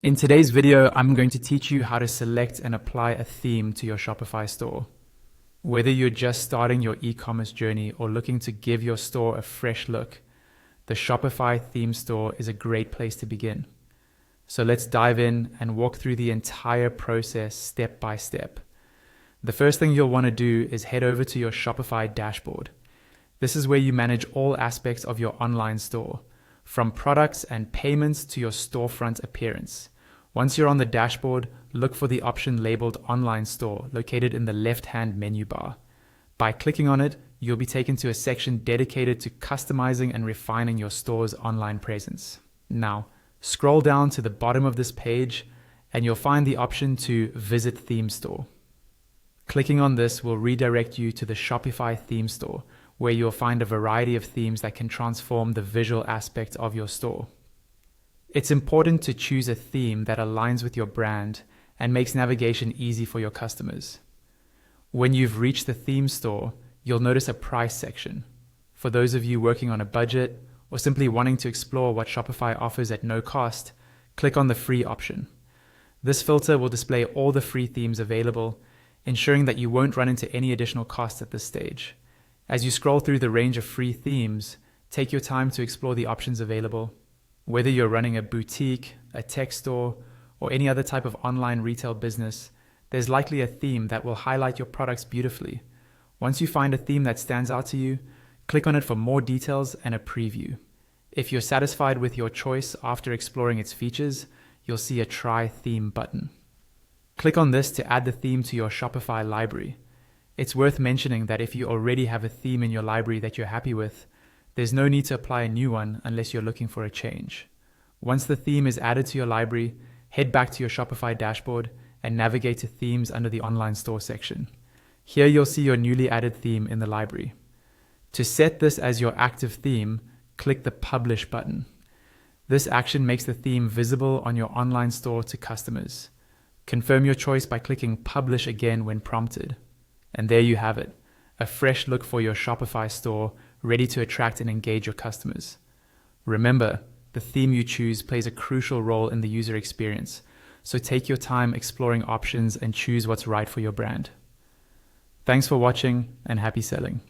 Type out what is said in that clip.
In today's video, I'm going to teach you how to select and apply a theme to your Shopify store. Whether you're just starting your e-commerce journey or looking to give your store a fresh look, the Shopify theme store is a great place to begin. So let's dive in and walk through the entire process step by step. The first thing you'll want to do is head over to your Shopify dashboard. This is where you manage all aspects of your online store, from products and payments to your storefront appearance. Once you're on the dashboard, look for the option labeled Online Store located in the left-hand menu bar. By clicking on it, you'll be taken to a section dedicated to customizing and refining your store's online presence. Now, scroll down to the bottom of this page and you'll find the option to Visit Theme Store. Clicking on this will redirect you to the Shopify theme store, where you'll find a variety of themes that can transform the visual aspect of your store. It's important to choose a theme that aligns with your brand and makes navigation easy for your customers. When you've reached the theme store, you'll notice a price section. For those of you working on a budget or simply wanting to explore what Shopify offers at no cost, click on the free option. This filter will display all the free themes available, ensuring that you won't run into any additional costs at this stage. As you scroll through the range of free themes, take your time to explore the options available. Whether you're running a boutique, a tech store, or any other type of online retail business, there's likely a theme that will highlight your products beautifully. Once you find a theme that stands out to you, click on it for more details and a preview. If you're satisfied with your choice after exploring its features, you'll see a Try Theme button. Click on this to add the theme to your Shopify library. It's worth mentioning that if you already have a theme in your library that you're happy with, there's no need to apply a new one unless you're looking for a change. Once the theme is added to your library, head back to your Shopify dashboard and navigate to Themes under the Online Store section. Here you'll see your newly added theme in the library. To set this as your active theme, click the Publish button. This action makes the theme visible on your online store to customers. Confirm your choice by clicking Publish again when prompted. And there you have it, a fresh look for your Shopify store, ready to attract and engage your customers. Remember, the theme you choose plays a crucial role in the user experience, so take your time exploring options and choose what's right for your brand. Thanks for watching and happy selling.